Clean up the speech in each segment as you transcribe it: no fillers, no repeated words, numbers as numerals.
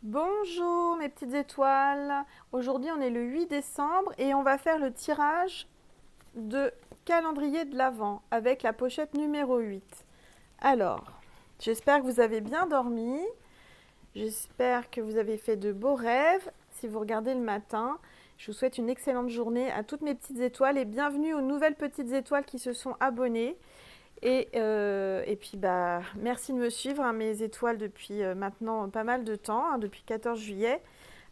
Bonjour mes petites étoiles. Aujourd'hui on est le 8 décembre et on va faire le tirage de calendrier de l'Avent avec la pochette numéro 8. Alors, j'espère que vous avez bien dormi. J'espère que vous avez fait de beaux rêves. Si vous regardez le matin, je vous souhaite une excellente journée à toutes mes petites étoiles et bienvenue aux nouvelles petites étoiles qui se sont abonnées. Et puis, merci de me suivre, hein, mes étoiles, depuis maintenant pas mal de temps, hein, depuis 14 juillet.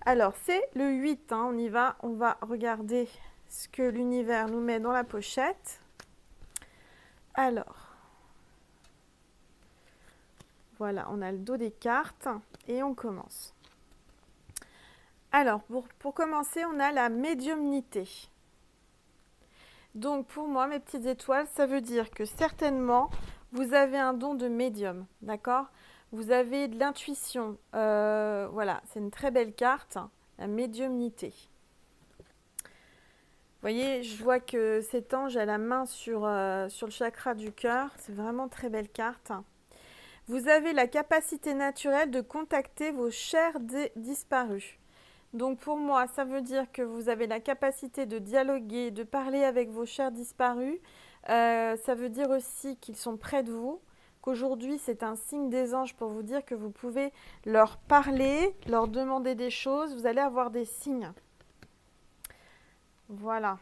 Alors, c'est le 8, hein, on y va. On va regarder ce que l'univers nous met dans la pochette. Alors, voilà, on a le dos des cartes et on commence. Alors, pour commencer, on a la médiumnité. Donc, pour moi, mes petites étoiles, ça veut dire que certainement, vous avez un don de médium, d'accord? Vous avez de l'intuition. Voilà, c'est une très belle carte, la médiumnité. Vous voyez, je vois que cet ange a la main sur le chakra du cœur. C'est vraiment une très belle carte. Vous avez la capacité naturelle de contacter vos chers disparus. Donc pour moi, ça veut dire que vous avez la capacité de dialoguer, de parler avec vos chers disparus. Ça veut dire aussi qu'ils sont près de vous, qu'aujourd'hui c'est un signe des anges pour vous dire que vous pouvez leur parler, leur demander des choses, vous allez avoir des signes. Voilà.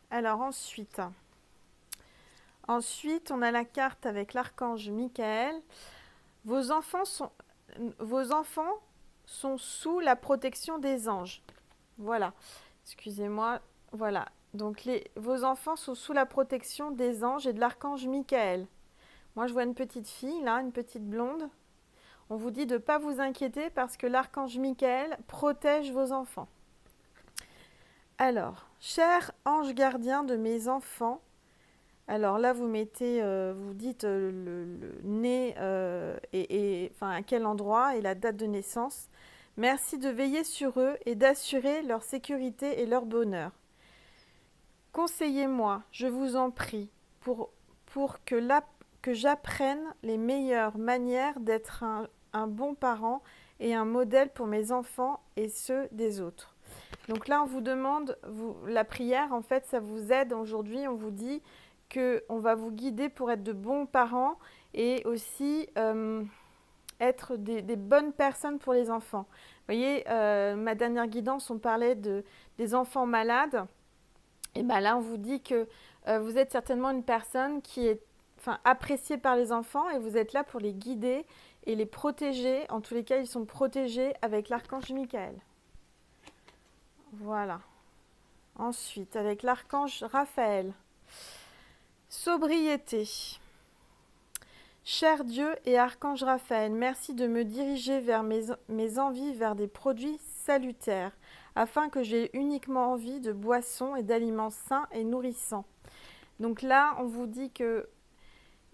Alors ensuite on a la carte avec l'archange Michael. Vos enfants sont, vos enfants sont sous la protection des anges. Voilà. Excusez-moi. Voilà. Donc vos enfants sont sous la protection des anges et de l'archange Michael. Moi, je vois une petite fille, là, une petite blonde. On vous dit de ne pas vous inquiéter parce que l'archange Michael protège vos enfants. Alors, cher ange gardien de mes enfants, alors là, vous mettez, vous dites le né enfin, à quel endroit et la date de naissance. Merci de veiller sur eux et d'assurer leur sécurité et leur bonheur. Conseillez-moi, je vous en prie, pour que j'apprenne les meilleures manières d'être un bon parent et un modèle pour mes enfants et ceux des autres. Donc là, on vous demande, la prière, en fait, ça vous aide aujourd'hui. On vous dit qu'on va vous guider pour être de bons parents et aussi être des bonnes personnes pour les enfants. Vous voyez, ma dernière guidance, on parlait des enfants malades. Et bien là, on vous dit que vous êtes certainement une personne qui est appréciée par les enfants et vous êtes là pour les guider et les protéger. En tous les cas, ils sont protégés avec l'archange Michael. Voilà. Ensuite, avec l'archange Raphaël. Sobriété. Cher Dieu et archange Raphaël, merci de me diriger vers mes envies vers des produits salutaires, afin que j'ai uniquement envie de boissons et d'aliments sains et nourrissants. Donc là, on vous dit que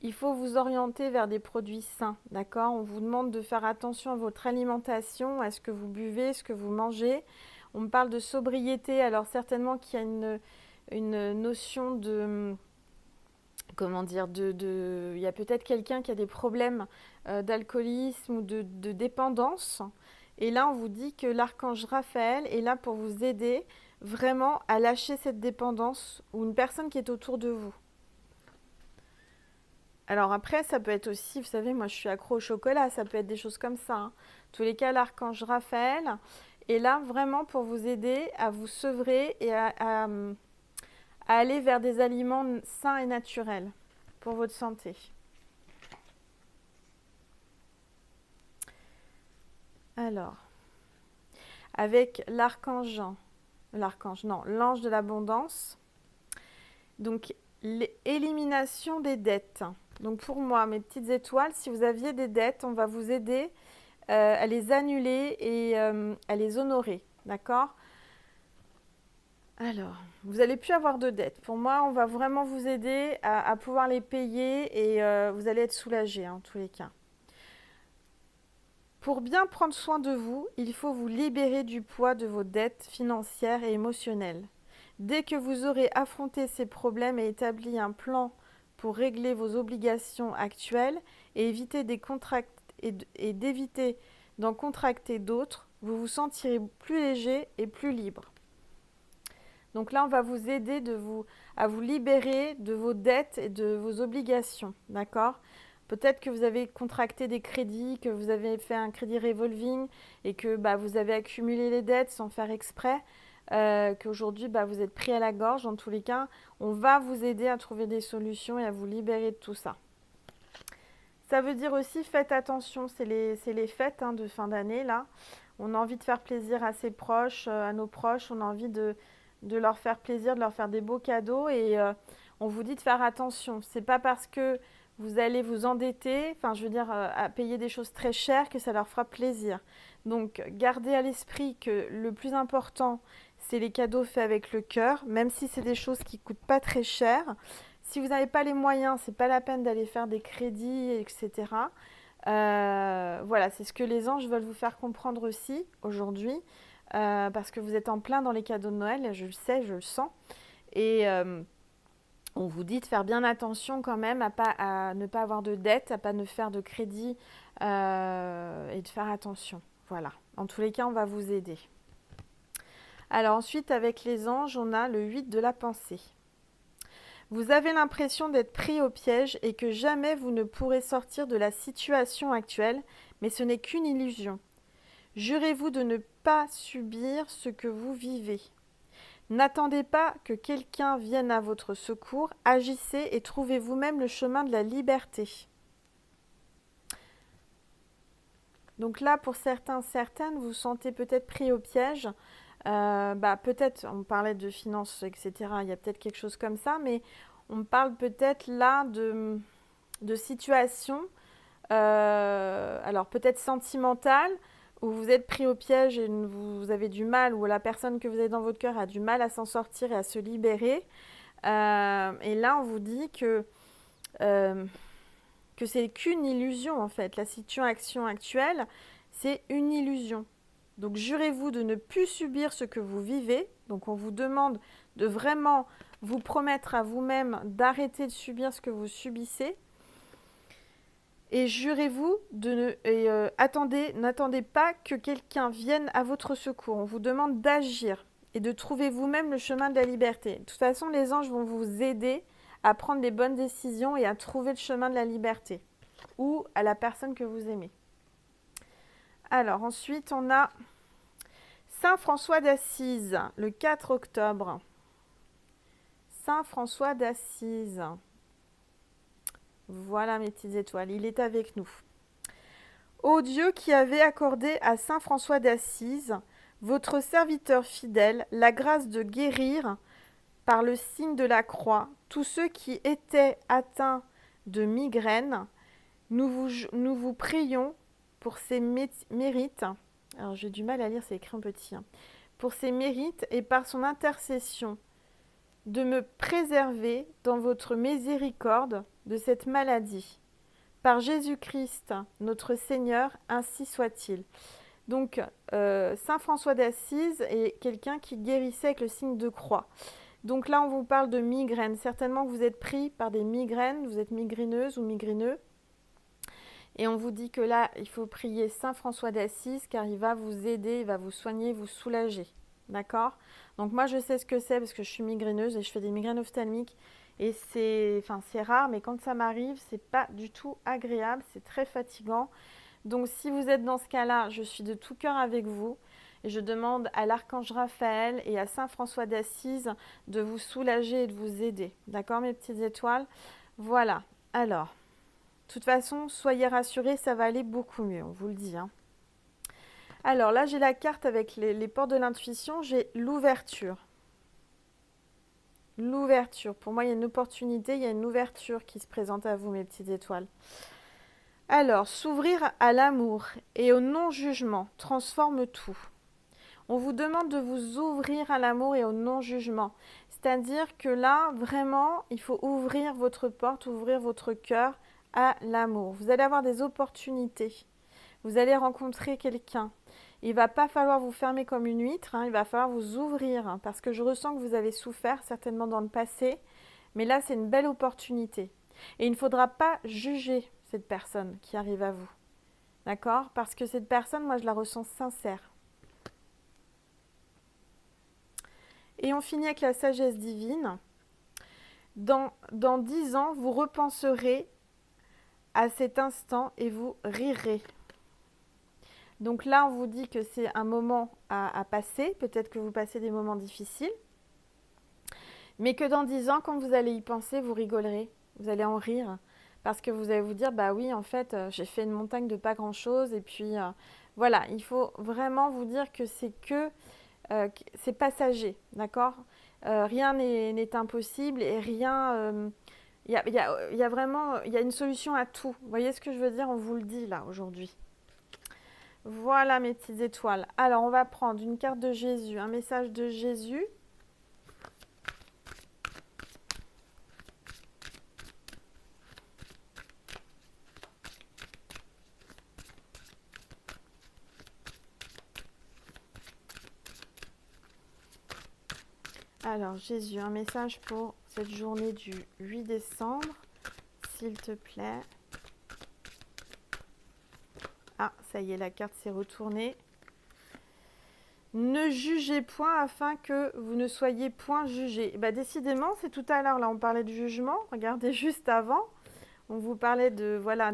il faut vous orienter vers des produits sains, d'accord? On vous demande de faire attention à votre alimentation, à ce que vous buvez, ce que vous mangez. On me parle de sobriété, alors certainement qu'il y a une notion de, comment dire, il y a peut-être quelqu'un qui a des problèmes d'alcoolisme ou de dépendance. Et là, on vous dit que l'archange Raphaël est là pour vous aider vraiment à lâcher cette dépendance ou une personne qui est autour de vous. Alors après, ça peut être aussi, vous savez, moi je suis accro au chocolat, ça peut être des choses comme ça, hein. En tous les cas, l'archange Raphaël est là vraiment pour vous aider à vous sevrer et à aller vers des aliments sains et naturels pour votre santé. Alors, avec l'ange de l'abondance, donc l'élimination des dettes. Donc pour moi, mes petites étoiles, si vous aviez des dettes, on va vous aider à les annuler et à les honorer, d'accord? Alors, vous n'allez plus avoir de dettes. Pour moi, on va vraiment vous aider à pouvoir les payer et vous allez être soulagé, hein, en tous les cas. Pour bien prendre soin de vous, il faut vous libérer du poids de vos dettes financières et émotionnelles. Dès que vous aurez affronté ces problèmes et établi un plan pour régler vos obligations actuelles et éviter des contrats et d'éviter d'en contracter d'autres, vous vous sentirez plus léger et plus libre. Donc là, on va vous aider à vous libérer de vos dettes et de vos obligations, d'accord? Peut-être que vous avez contracté des crédits, que vous avez fait un crédit revolving et que vous avez accumulé les dettes sans faire exprès, qu'aujourd'hui vous êtes pris à la gorge. Dans tous les cas, on va vous aider à trouver des solutions et à vous libérer de tout ça. Ça veut dire aussi, faites attention, c'est les fêtes de fin d'année là. On a envie de faire plaisir à ses proches, à nos proches, on a envie de leur faire plaisir, de leur faire des beaux cadeaux et on vous dit de faire attention. C'est pas parce que vous allez vous endetter, à payer des choses très chères que ça leur fera plaisir. Donc gardez à l'esprit que le plus important, c'est les cadeaux faits avec le cœur, même si c'est des choses qui coûtent pas très cher. Si vous n'avez pas les moyens, c'est pas la peine d'aller faire des crédits, etc. Voilà, c'est ce que les anges veulent vous faire comprendre aussi aujourd'hui, parce que vous êtes en plein dans les cadeaux de Noël, je le sais, je le sens. Et on vous dit de faire bien attention quand même à ne pas avoir de dettes, à pas ne faire de crédit et de faire attention. Voilà, en tous les cas, on va vous aider. Alors ensuite, avec les anges, on a le 8 de la pensée. Vous avez l'impression d'être pris au piège et que jamais vous ne pourrez sortir de la situation actuelle, mais ce n'est qu'une illusion. Jurez-vous de ne pas subir ce que vous vivez. N'attendez pas que quelqu'un vienne à votre secours, agissez et trouvez vous-même le chemin de la liberté. Donc là, pour certains, certaines, vous vous sentez peut-être pris au piège. Peut-être, on parlait de finances, etc. Il y a peut-être quelque chose comme ça, mais on parle peut-être là de situations, alors peut-être sentimentales, où vous êtes pris au piège et vous avez du mal, ou la personne que vous avez dans votre cœur a du mal à s'en sortir et à se libérer. Et là, on vous dit que c'est qu'une illusion en fait. La situation actuelle, c'est une illusion. Donc jurez-vous de ne plus subir ce que vous vivez. Donc on vous demande de vraiment vous promettre à vous-même d'arrêter de subir ce que vous subissez. Et jurez-vous n'attendez pas que quelqu'un vienne à votre secours. On vous demande d'agir et de trouver vous-même le chemin de la liberté. De toute façon, les anges vont vous aider à prendre les bonnes décisions et à trouver le chemin de la liberté ou à la personne que vous aimez. Alors ensuite, on a Saint François d'Assise, le 4 octobre. Saint François d'Assise. Voilà mes petites étoiles, il est avec nous. Ô Dieu qui avez accordé à Saint François d'Assise, votre serviteur fidèle, la grâce de guérir par le signe de la croix tous ceux qui étaient atteints de migraine, nous vous prions pour ces mérites. Alors j'ai du mal à lire, c'est écrit en petit. Pour ses mérites et par son intercession, de me préserver dans votre miséricorde de cette maladie. Par Jésus-Christ, notre Seigneur, ainsi soit-il. Donc, Saint François d'Assise est quelqu'un qui guérissait avec le signe de croix. Donc là, on vous parle de migraine. Certainement que vous êtes pris par des migraines, vous êtes migraineuse ou migraineux. Et on vous dit que là, il faut prier Saint François d'Assise car il va vous aider, il va vous soigner, vous soulager. D'accord? Donc moi, je sais ce que c'est parce que je suis migraineuse et je fais des migraines ophtalmiques. Et c'est rare, mais quand ça m'arrive, c'est pas du tout agréable, c'est très fatigant. Donc si vous êtes dans ce cas-là, je suis de tout cœur avec vous. Et je demande à l'archange Raphaël et à Saint François d'Assise de vous soulager et de vous aider. D'accord, mes petites étoiles? Voilà. Alors, de toute façon, soyez rassurés, ça va aller beaucoup mieux, on vous le dit. Alors là, j'ai la carte avec les portes de l'intuition, j'ai l'ouverture. L'ouverture. Pour moi, il y a une opportunité, il y a une ouverture qui se présente à vous, mes petites étoiles. Alors, s'ouvrir à l'amour et au non-jugement transforme tout. On vous demande de vous ouvrir à l'amour et au non-jugement. C'est-à-dire que là, vraiment, il faut ouvrir votre porte, ouvrir votre cœur à l'amour. Vous allez avoir des opportunités. Vous allez rencontrer quelqu'un. Il ne va pas falloir vous fermer comme une huître, il va falloir vous ouvrir parce que je ressens que vous avez souffert certainement dans le passé. Mais là, c'est une belle opportunité. Et il ne faudra pas juger cette personne qui arrive à vous. D'accord? Parce que cette personne, moi, je la ressens sincère. Et on finit avec la sagesse divine. Dans 10 ans, vous repenserez à cet instant et vous rirez. Donc là, on vous dit que c'est un moment à passer. Peut-être que vous passez des moments difficiles. Mais que dans 10 ans, quand vous allez y penser, vous rigolerez. Vous allez en rire. Parce que vous allez vous dire, bah oui, en fait, j'ai fait une montagne de pas grand-chose. Et puis, voilà, il faut vraiment vous dire que c'est passager, d'accord? Rien n'est impossible et rien... Il y a vraiment il y a une solution à tout. Vous voyez ce que je veux dire? On vous le dit là aujourd'hui. Voilà mes petites étoiles. Alors, on va prendre une carte de Jésus, un message de Jésus. Alors, Jésus, un message pour cette journée du 8 décembre, s'il te plaît. Ah, ça y est, la carte s'est retournée. Ne jugez point afin que vous ne soyez point jugés. Bah, décidément, c'est tout à l'heure, là, on parlait de jugement. Regardez juste avant, on vous parlait de, voilà,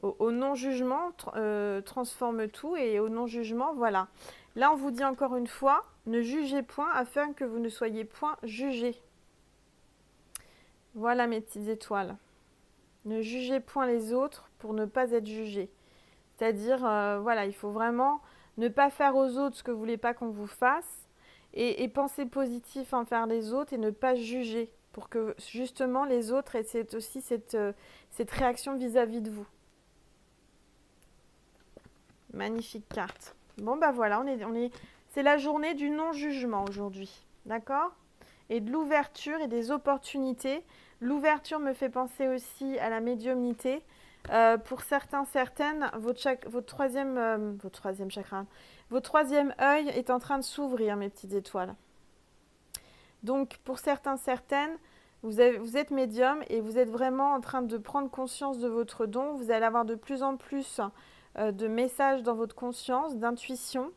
au non-jugement, transforme tout, et au non-jugement, voilà. Là, on vous dit encore une fois, ne jugez point afin que vous ne soyez point jugés. Voilà mes petites étoiles. Ne jugez point les autres pour ne pas être jugés. C'est-à-dire, voilà, il faut vraiment ne pas faire aux autres ce que vous ne voulez pas qu'on vous fasse et penser positif envers les autres et ne pas juger pour que justement les autres aient aussi cette réaction vis-à-vis de vous. Magnifique carte. Bon, bah voilà, c'est la journée du non-jugement aujourd'hui. D'accord? Et de l'ouverture et des opportunités. L'ouverture me fait penser aussi à la médiumnité. Pour certains, certaines, votre troisième chakra, votre troisième œil est en train de s'ouvrir, mes petites étoiles. Donc, pour certains, certaines, vous êtes médium et vous êtes vraiment en train de prendre conscience de votre don. Vous allez avoir de plus en plus de messages dans votre conscience, d'intuition.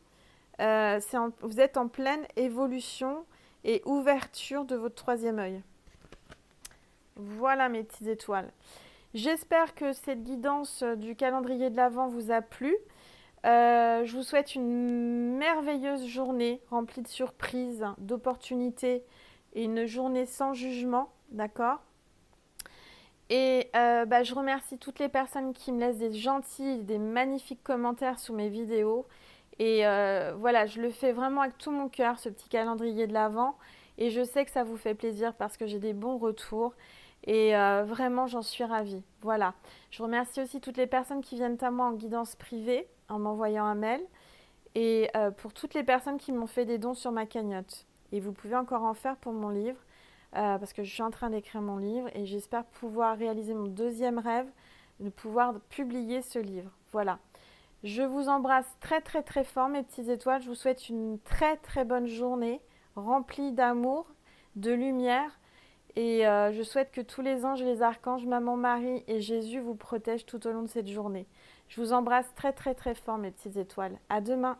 Vous êtes en pleine évolution et ouverture de votre troisième œil. Voilà mes petites étoiles. J'espère que cette guidance du calendrier de l'Avent vous a plu. Je vous souhaite une merveilleuse journée remplie de surprises, d'opportunités et une journée sans jugement, d'accord? Et je remercie toutes les personnes qui me laissent des gentils, des magnifiques commentaires sous mes vidéos. Et voilà, je le fais vraiment avec tout mon cœur, ce petit calendrier de l'Avent. Et je sais que ça vous fait plaisir parce que j'ai des bons retours. Et vraiment, j'en suis ravie. Voilà. Je remercie aussi toutes les personnes qui viennent à moi en guidance privée, en m'envoyant un mail. Et pour toutes les personnes qui m'ont fait des dons sur ma cagnotte. Et vous pouvez encore en faire pour mon livre. Parce que je suis en train d'écrire mon livre. Et j'espère pouvoir réaliser mon deuxième rêve, de pouvoir publier ce livre. Voilà. Je vous embrasse très très très fort mes petites étoiles. Je vous souhaite une très très bonne journée remplie d'amour, de lumière. Et je souhaite que tous les anges, les archanges, Maman Marie et Jésus vous protègent tout au long de cette journée. Je vous embrasse très très très fort mes petites étoiles. À demain.